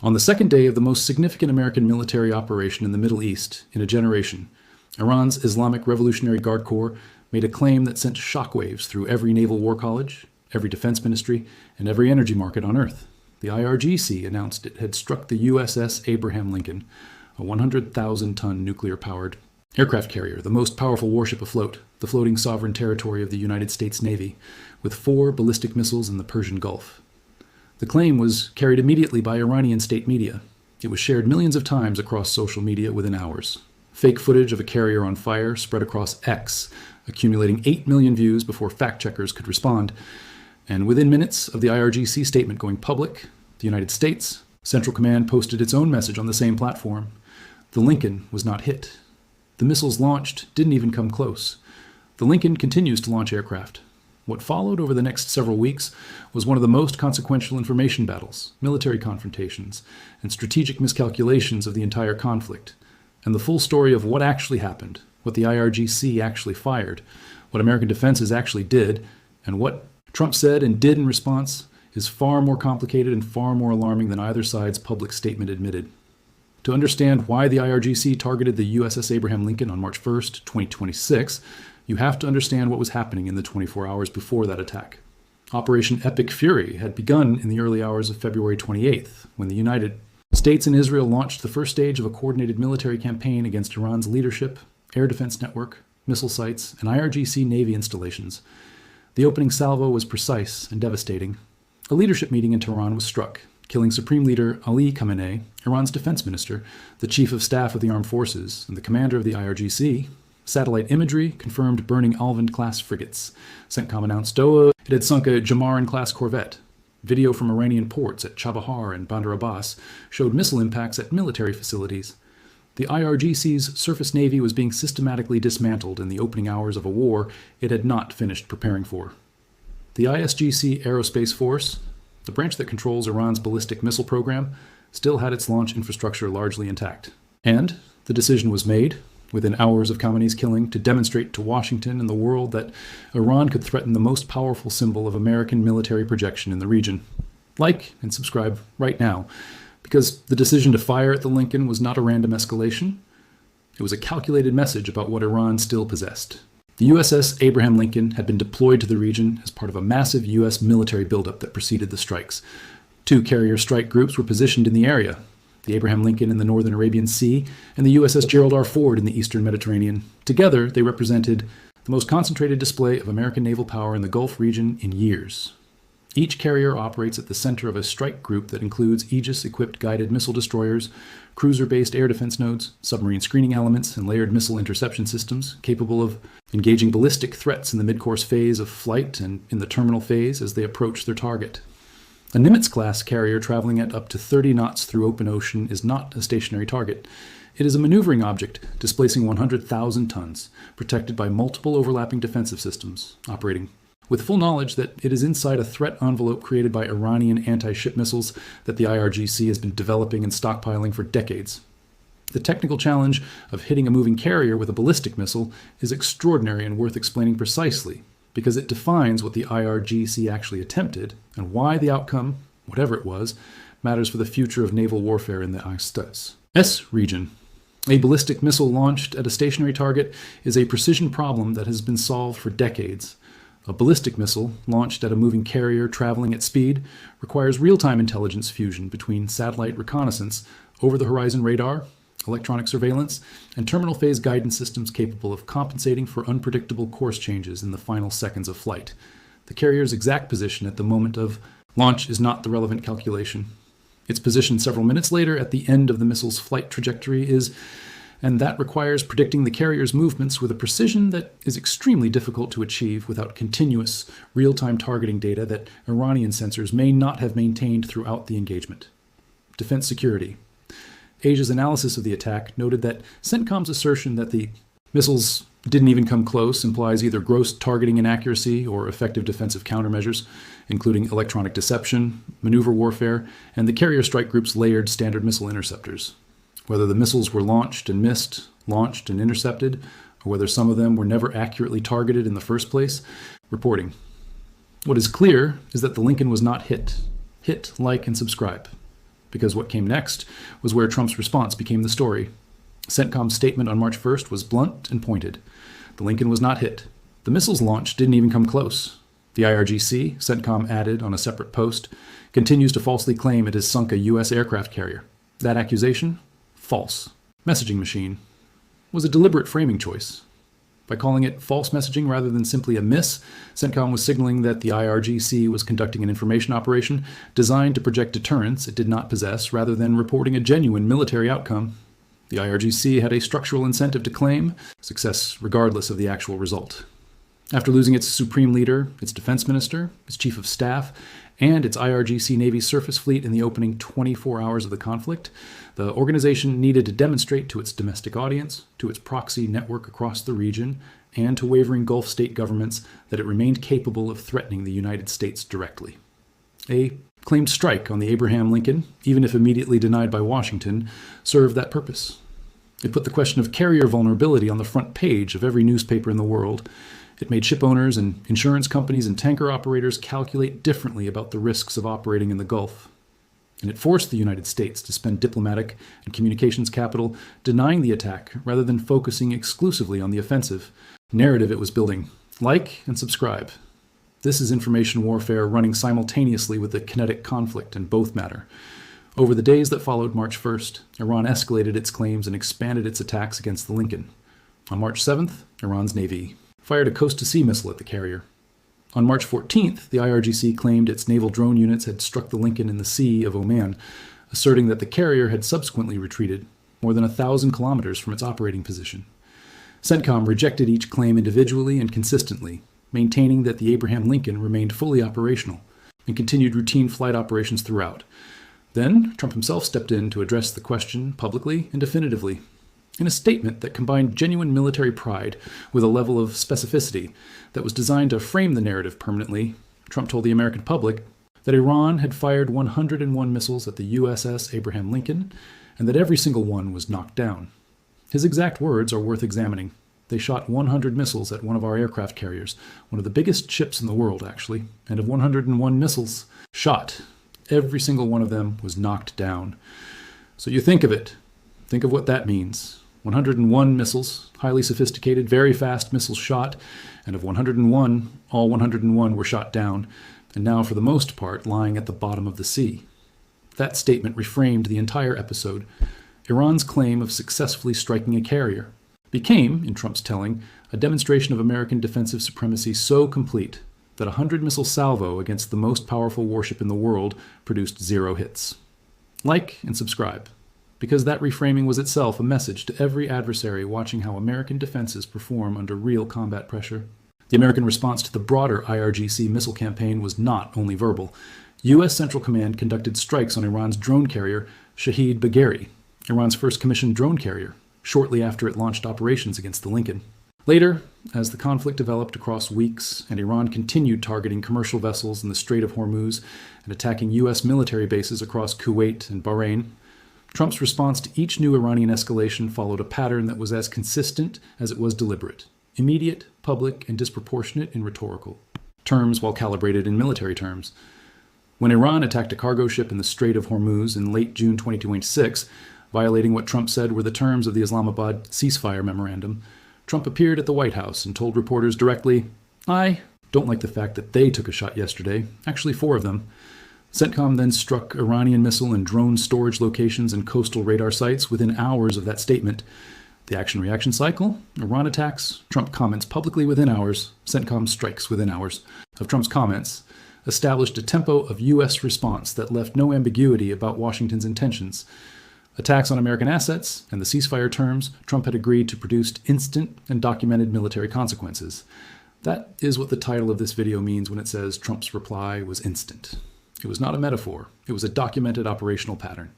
On the second day of the most significant American military operation in the Middle East in a generation, Iran's Islamic Revolutionary Guard Corps made a claim that sent shockwaves through every naval war college, every defense ministry, and every energy market on Earth. The IRGC announced it had struck the USS Abraham Lincoln, a 100,000-ton nuclear-powered aircraft carrier, the most powerful warship afloat, the floating sovereign territory of the United States Navy, with 4 ballistic missiles in the Persian Gulf. The claim was carried immediately by Iranian state media. It was shared millions of times across social media within hours. Fake footage of a carrier on fire spread across X, accumulating 8 million views before fact-checkers could respond. And within minutes of the IRGC statement going public, the United States Central Command posted its own message on the same platform. The Lincoln was not hit. The missiles launched didn't even come close. The Lincoln continues to launch aircraft. What followed over the next several weeks was one of the most consequential information battles, military confrontations, and strategic miscalculations of the entire conflict. And the full story of what actually happened, what the IRGC actually fired, what American defenses actually did, and what Trump said and did in response is far more complicated and far more alarming than either side's public statement admitted. To understand why the IRGC targeted the USS Abraham Lincoln on March 1st, 2026, you have to understand what was happening in the 24 hours before that attack. Operation Epic Fury had begun in the early hours of February 28th, when the United States and Israel launched the first stage of a coordinated military campaign against Iran's leadership, air defense network, missile sites, and IRGC Navy installations. The opening salvo was precise and devastating. A leadership meeting in Tehran was struck, killing Supreme Leader Ali Khamenei, Iran's defense minister, the chief of staff of the armed forces, and the commander of the IRGC. Satellite imagery confirmed burning Alvin-class frigates. CENTCOM announced it had sunk a Jamarin-class corvette. Video from Iranian ports at Chabahar and Bandar Abbas showed missile impacts at military facilities. The IRGC's surface navy was being systematically dismantled in the opening hours of a war it had not finished preparing for. The ISGC Aerospace Force, the branch that controls Iran's ballistic missile program, still had its launch infrastructure largely intact. And the decision was made, within hours of Khamenei's killing, to demonstrate to Washington and the world that Iran could threaten the most powerful symbol of American military projection in the region. Like and subscribe right now, because the decision to fire at the Lincoln was not a random escalation. It was a calculated message about what Iran still possessed. The USS Abraham Lincoln had been deployed to the region as part of a massive U.S. military buildup that preceded the strikes. 2 carrier strike groups were positioned in the area, the Abraham Lincoln in the northern Arabian Sea and the USS Gerald R. Ford in the eastern Mediterranean. Together, they represented the most concentrated display of American naval power in the Gulf region in years. Each carrier operates at the center of a strike group that includes Aegis-equipped guided missile destroyers, cruiser-based air defense nodes, submarine screening elements, and layered missile interception systems capable of engaging ballistic threats in the mid-course phase of flight and in the terminal phase as they approach their target. A Nimitz-class carrier traveling at up to 30 knots through open ocean is not a stationary target. It is a maneuvering object displacing 100,000 tons, protected by multiple overlapping defensive systems, operating with full knowledge that it is inside a threat envelope created by Iranian anti-ship missiles that the IRGC has been developing and stockpiling for decades. The technical challenge of hitting a moving carrier with a ballistic missile is extraordinary and worth explaining precisely, because it defines what the IRGC actually attempted and why the outcome, whatever it was, matters for the future of naval warfare in the S region. A ballistic missile launched at a stationary target is a precision problem that has been solved for decades. A ballistic missile launched at a moving carrier traveling at speed requires real-time intelligence fusion between satellite reconnaissance, over-the-horizon radar, electronic surveillance, and terminal phase guidance systems capable of compensating for unpredictable course changes in the final seconds of flight. The carrier's exact position at the moment of launch is not the relevant calculation. Its position several minutes later at the end of the missile's flight trajectory is, and that requires predicting the carrier's movements with a precision that is extremely difficult to achieve without continuous, real-time targeting data that Iranian sensors may not have maintained throughout the engagement. Defense security. Asia's analysis of the attack noted that CENTCOM's assertion that the missiles didn't even come close implies either gross targeting inaccuracy or effective defensive countermeasures, including electronic deception, maneuver warfare, and the carrier strike group's layered standard missile interceptors. Whether the missiles were launched and missed, launched and intercepted, or whether some of them were never accurately targeted in the first place, reporting. What is clear is that the Lincoln was not hit. Hit, like, and subscribe. because what came next was where Trump's response became the story. CENTCOM's statement on March 1st was blunt and pointed. The Lincoln was not hit. The missiles launched didn't even come close. The IRGC, CENTCOM added on a separate post, continues to falsely claim it has sunk a U.S. aircraft carrier. That accusation? False. Messaging machine was a deliberate framing choice. By calling it false messaging rather than simply a miss, CENTCOM was signaling that the IRGC was conducting an information operation designed to project deterrence it did not possess rather than reporting a genuine military outcome. The IRGC had a structural incentive to claim success regardless of the actual result. After losing its supreme leader, its defense minister, its chief of staff, and its IRGC Navy surface fleet in the opening 24 hours of the conflict, the organization needed to demonstrate to its domestic audience, to its proxy network across the region, and to wavering Gulf state governments that it remained capable of threatening the United States directly. A claimed strike on the Abraham Lincoln, even if immediately denied by Washington, served that purpose. It put the question of carrier vulnerability on the front page of every newspaper in the world. It made ship owners and insurance companies and tanker operators calculate differently about the risks of operating in the Gulf. And it forced the United States to spend diplomatic and communications capital denying the attack rather than focusing exclusively on the offensive narrative it was building. Like and subscribe. This is information warfare running simultaneously with the kinetic conflict, and both matter. Over the days that followed March 1st, Iran escalated its claims and expanded its attacks against the Lincoln. On March 7th, Iran's Navy fired a coast-to-sea missile at the carrier. On March 14th, the IRGC claimed its naval drone units had struck the Lincoln in the Sea of Oman, asserting that the carrier had subsequently retreated more than 1,000 kilometers from its operating position. CENTCOM rejected each claim individually and consistently, maintaining that the Abraham Lincoln remained fully operational and continued routine flight operations throughout. Then, Trump himself stepped in to address the question publicly and definitively. In a statement that combined genuine military pride with a level of specificity that was designed to frame the narrative permanently, Trump told the American public that Iran had fired 101 missiles at the USS Abraham Lincoln and that every single one was knocked down. His exact words are worth examining. They shot 100 missiles at one of our aircraft carriers, one of the biggest ships in the world, actually, and of 101 missiles shot, every single one of them was knocked down. So you think of it. Think of what that means. 101 missiles, highly sophisticated, very fast missiles shot, and of 101, all 101 were shot down, and now for the most part lying at the bottom of the sea. That statement reframed the entire episode. Iran's claim of successfully striking a carrier became, in Trump's telling, a demonstration of American defensive supremacy so complete that a 100-missile salvo against the most powerful warship in the world produced 0 hits. Like and subscribe, because that reframing was itself a message to every adversary watching how American defenses perform under real combat pressure. The American response to the broader IRGC missile campaign was not only verbal. U.S. Central Command conducted strikes on Iran's drone carrier, Shahid Bagheri, Iran's first commissioned drone carrier, shortly after it launched operations against the Lincoln. Later, as the conflict developed across weeks and Iran continued targeting commercial vessels in the Strait of Hormuz and attacking U.S. military bases across Kuwait and Bahrain, Trump's response to each new Iranian escalation followed a pattern that was as consistent as it was deliberate, immediate, public, and disproportionate in rhetorical terms while calibrated in military terms. When Iran attacked a cargo ship in the Strait of Hormuz in late June 2026, violating what Trump said were the terms of the Islamabad ceasefire memorandum, Trump appeared at the White House and told reporters directly, "I don't like the fact that they took a shot yesterday, actually 4 of them." CENTCOM then struck Iranian missile and drone storage locations and coastal radar sites within hours of that statement. The action-reaction cycle, Iran attacks, Trump comments publicly within hours, CENTCOM strikes within hours of Trump's comments, established a tempo of U.S. response that left no ambiguity about Washington's intentions. Attacks on American assets and the ceasefire terms, Trump had agreed to produce instant and documented military consequences. That is what the title of this video means when it says Trump's reply was instant. It was not a metaphor. It was a documented operational pattern.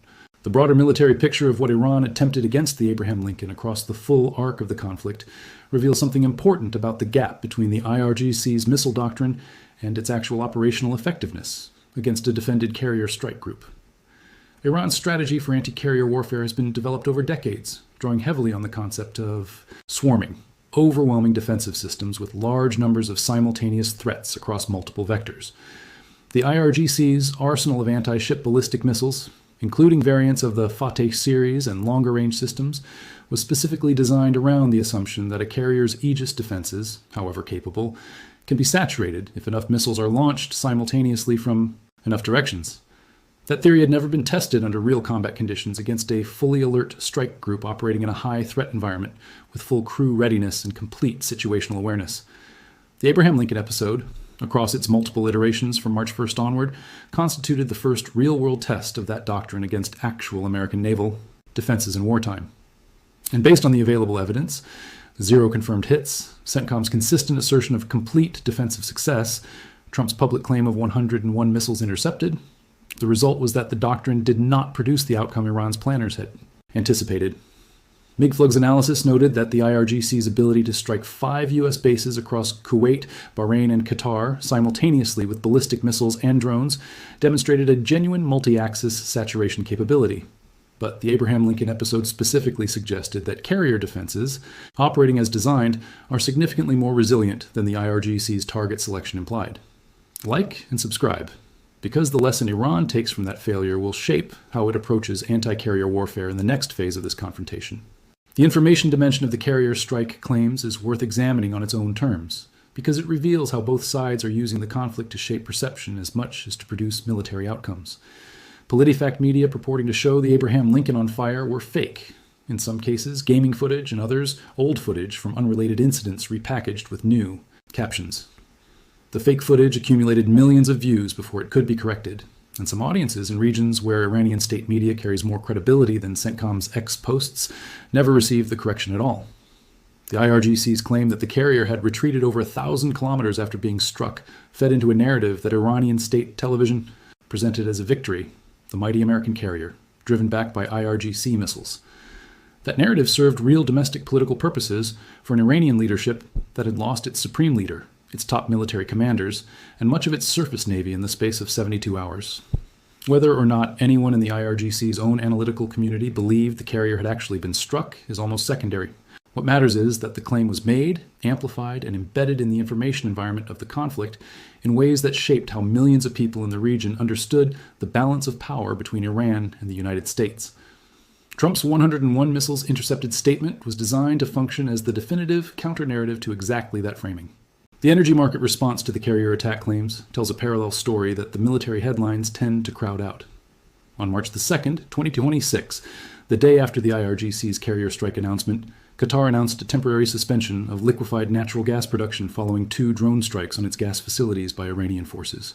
The broader military picture of what Iran attempted against the Abraham Lincoln across the full arc of the conflict reveals something important about the gap between the IRGC's missile doctrine and its actual operational effectiveness against a defended carrier strike group. Iran's strategy for anti-carrier warfare has been developed over decades, drawing heavily on the concept of swarming, overwhelming defensive systems with large numbers of simultaneous threats across multiple vectors. The IRGC's arsenal of anti-ship ballistic missiles, including variants of the Fateh series and longer-range systems, was specifically designed around the assumption that a carrier's Aegis defenses, however capable, can be saturated if enough missiles are launched simultaneously from enough directions. That theory had never been tested under real combat conditions against a fully alert strike group operating in a high-threat environment with full crew readiness and complete situational awareness. The Abraham Lincoln episode, across its multiple iterations from March 1st onward, constituted the first real-world test of that doctrine against actual American naval defenses in wartime. And based on the available evidence, 0 confirmed hits, CENTCOM's consistent assertion of complete defensive success, Trump's public claim of 101 missiles intercepted, the result was that the doctrine did not produce the outcome Iran's planners had anticipated. MIGFLUG's analysis noted that the IRGC's ability to strike 5 U.S. bases across Kuwait, Bahrain, and Qatar simultaneously with ballistic missiles and drones demonstrated a genuine multi-axis saturation capability. But the Abraham Lincoln episode specifically suggested that carrier defenses, operating as designed, are significantly more resilient than the IRGC's target selection implied. Like and subscribe, because the lesson Iran takes from that failure will shape how it approaches anti-carrier warfare in the next phase of this confrontation. The information dimension of the carrier strike claims is worth examining on its own terms, because it reveals how both sides are using the conflict to shape perception as much as to produce military outcomes. PolitiFact media purporting to show the Abraham Lincoln on fire were fake. In some cases, gaming footage, and others, old footage from unrelated incidents repackaged with new captions. The fake footage accumulated millions of views before it could be corrected, and some audiences in regions where Iranian state media carries more credibility than CENTCOM's ex-posts never received the correction at all. The IRGC's claim that the carrier had retreated over 1,000 kilometers after being struck fed into a narrative that Iranian state television presented as a victory, the mighty American carrier, driven back by IRGC missiles. That narrative served real domestic political purposes for an Iranian leadership that had lost its supreme leader, its top military commanders, and much of its surface navy in the space of 72 hours. Whether or not anyone in the IRGC's own analytical community believed the carrier had actually been struck is almost secondary. What matters is that the claim was made, amplified, and embedded in the information environment of the conflict in ways that shaped how millions of people in the region understood the balance of power between Iran and the United States. Trump's 101 missiles intercepted statement was designed to function as the definitive counter-narrative to exactly that framing. The energy market response to the carrier attack claims tells a parallel story that the military headlines tend to crowd out. On March the 2nd, 2026, the day after the IRGC's carrier strike announcement, Qatar announced a temporary suspension of liquefied natural gas production following 2 drone strikes on its gas facilities by Iranian forces.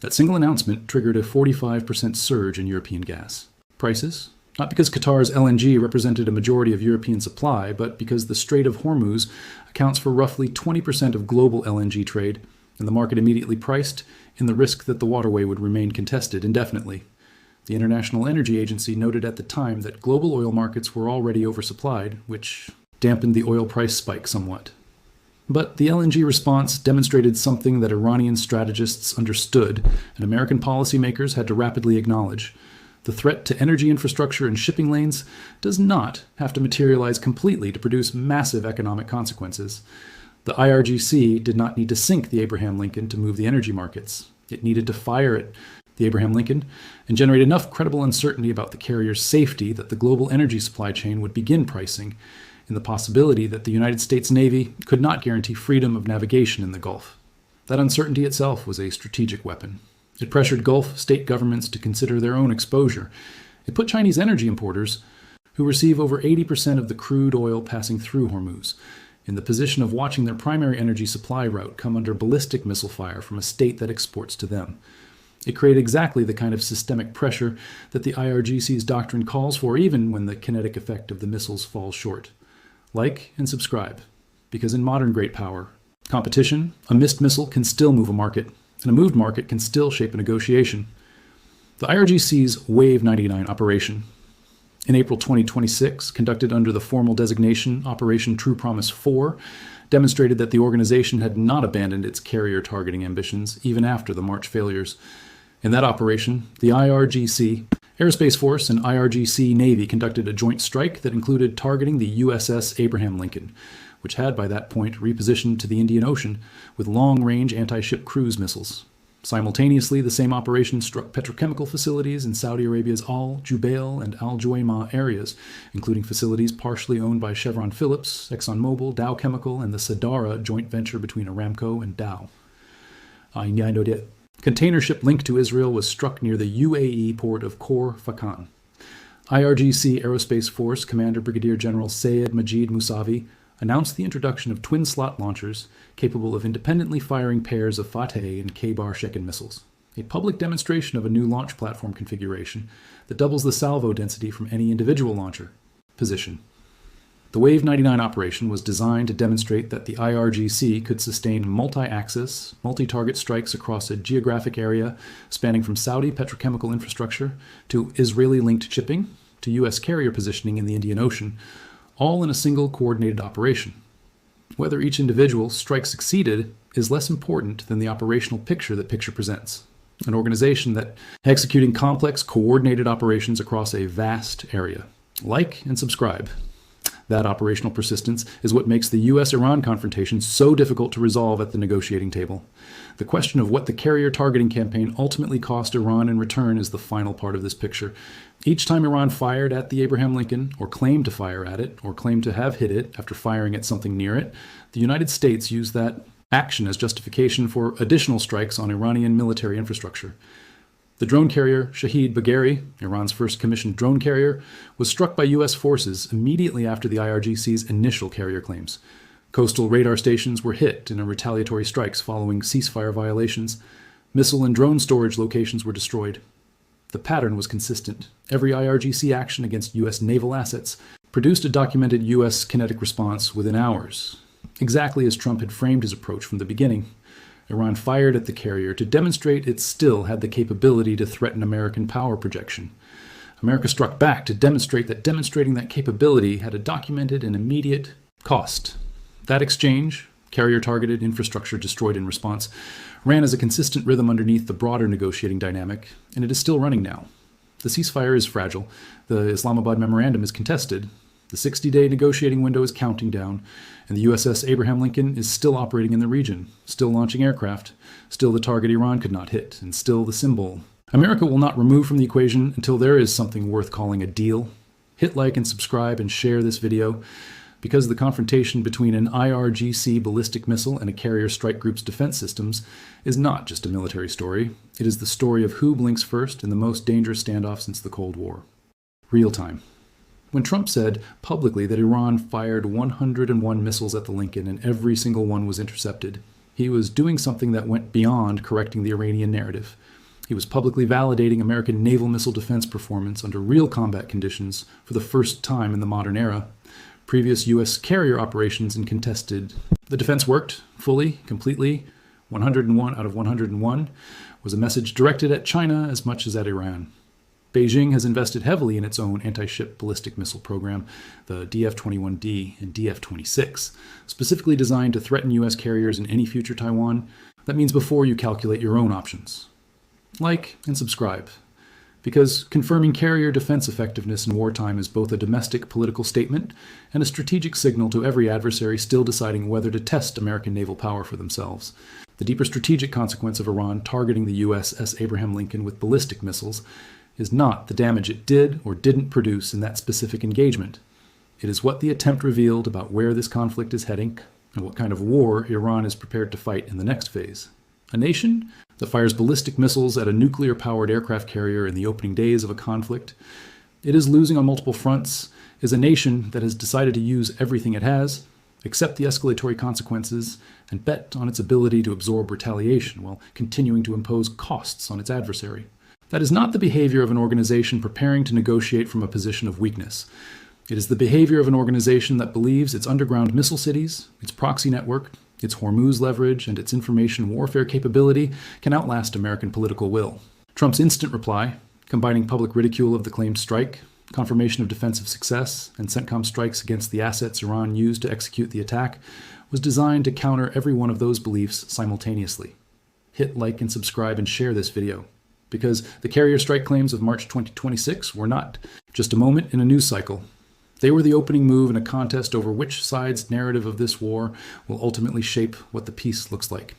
That single announcement triggered a 45% surge in European gas prices, not because Qatar's LNG represented a majority of European supply, but because the Strait of Hormuz accounts for roughly 20% of global LNG trade, and the market immediately priced in the risk that the waterway would remain contested indefinitely. The International Energy Agency noted at the time that global oil markets were already oversupplied, which dampened the oil price spike somewhat. But the LNG response demonstrated something that Iranian strategists understood and American policymakers had to rapidly acknowledge. The threat to energy infrastructure and shipping lanes does not have to materialize completely to produce massive economic consequences. The IRGC did not need to sink the Abraham Lincoln to move the energy markets. It needed to fire it, the Abraham Lincoln, and generate enough credible uncertainty about the carrier's safety that the global energy supply chain would begin pricing in the possibility that the United States Navy could not guarantee freedom of navigation in the Gulf. That uncertainty itself was a strategic weapon. It pressured Gulf state governments to consider their own exposure. It put Chinese energy importers, who receive over 80% of the crude oil passing through Hormuz, in the position of watching their primary energy supply route come under ballistic missile fire from a state that exports to them. It created exactly the kind of systemic pressure that the IRGC's doctrine calls for, even when the kinetic effect of the missiles falls short. Like and subscribe, because in modern great power competition, a missed missile can still move a market, and a moved market can still shape a negotiation. The IRGC's Wave 99 operation, in April 2026, conducted under the formal designation Operation True Promise 4, demonstrated that the organization had not abandoned its carrier targeting ambitions even after the March failures. In that operation, the IRGC Aerospace Force and IRGC Navy conducted a joint strike that included targeting the USS Abraham Lincoln, which had by that point repositioned to the Indian Ocean with long-range anti-ship cruise missiles. Simultaneously, the same operation struck petrochemical facilities in Saudi Arabia's Al Jubail and Al Juwaymah areas, including facilities partially owned by Chevron Phillips, ExxonMobil, Dow Chemical, and the Sadara joint venture between Aramco and Dow. Container ship linked to Israel was struck near the UAE port of Khor Fakkan. IRGC Aerospace Force Commander Brigadier General Sayed Majid Musavi announced the introduction of twin-slot launchers capable of independently firing pairs of Fateh and K-bar Shekin missiles, a public demonstration of a new launch platform configuration that doubles the salvo density from any individual launcher position. The Wave 99 operation was designed to demonstrate that the IRGC could sustain multi-axis, multi-target strikes across a geographic area spanning from Saudi petrochemical infrastructure to Israeli-linked shipping to U.S. carrier positioning in the Indian Ocean, all in a single coordinated operation. Whether each individual strike succeeded is less important than the operational picture that picture presents. An organization that executing complex, coordinated operations across a vast area. Like and subscribe. That operational persistence is what makes the U.S.-Iran confrontation so difficult to resolve at the negotiating table. The question of what the carrier targeting campaign ultimately cost Iran in return is the final part of this picture. Each time Iran fired at the Abraham Lincoln, or claimed to fire at it, or claimed to have hit it after firing at something near it, the United States used that action as justification for additional strikes on Iranian military infrastructure. The drone carrier Shahid Bagheri, Iran's first commissioned drone carrier, was struck by U.S. forces immediately after the IRGC's initial carrier claims. Coastal radar stations were hit in retaliatory strikes following ceasefire violations. Missile and drone storage locations were destroyed. The pattern was consistent. Every IRGC action against U.S. naval assets produced a documented U.S. kinetic response within hours, exactly as Trump had framed his approach from the beginning. Iran fired at the carrier to demonstrate it still had the capability to threaten American power projection. America struck back to demonstrate that demonstrating that capability had a documented and immediate cost. That exchange, carrier-targeted infrastructure destroyed in response, ran as a consistent rhythm underneath the broader negotiating dynamic, and it is still running now. The ceasefire is fragile. The Islamabad memorandum is contested. The 60-day negotiating window is counting down, and the USS Abraham Lincoln is still operating in the region, still launching aircraft, still the target Iran could not hit, and still the symbol. America will not remove from the equation until there is something worth calling a deal. Hit like and subscribe and share this video, because the confrontation between an IRGC ballistic missile and a carrier strike group's defense systems is not just a military story. It is the story of who blinks first in the most dangerous standoff since the Cold War. Real time. When Trump said publicly that Iran fired 101 missiles at the Lincoln and every single one was intercepted, he was doing something that went beyond correcting the Iranian narrative. He was publicly validating American naval missile defense performance under real combat conditions for the first time in the modern era. Previous U.S. carrier operations in contested. The defense worked fully, completely. 101 out of 101 was a message directed at China as much as at Iran. Beijing has invested heavily in its own anti-ship ballistic missile program, the DF-21D and DF-26, specifically designed to threaten U.S. carriers in any future Taiwan. That means before you calculate your own options. Like and subscribe, because confirming carrier defense effectiveness in wartime is both a domestic political statement and a strategic signal to every adversary still deciding whether to test American naval power for themselves. The deeper strategic consequence of Iran targeting the USS Abraham Lincoln with ballistic missiles is not the damage it did or didn't produce in that specific engagement. It is what the attempt revealed about where this conflict is heading and what kind of war Iran is prepared to fight in the next phase. A nation that fires ballistic missiles at a nuclear-powered aircraft carrier in the opening days of a conflict, it is losing on multiple fronts, is a nation that has decided to use everything it has, accept the escalatory consequences, and bet on its ability to absorb retaliation while continuing to impose costs on its adversary. That is not the behavior of an organization preparing to negotiate from a position of weakness. It is the behavior of an organization that believes its underground missile cities, its proxy network, its Hormuz leverage, and its information warfare capability can outlast American political will. Trump's instant reply, combining public ridicule of the claimed strike, confirmation of defensive success, and CENTCOM strikes against the assets Iran used to execute the attack, was designed to counter every one of those beliefs simultaneously. Hit like and subscribe and share this video, because the carrier strike claims of March 2026 were not just a moment in a news cycle. They were the opening move in a contest over which side's narrative of this war will ultimately shape what the peace looks like.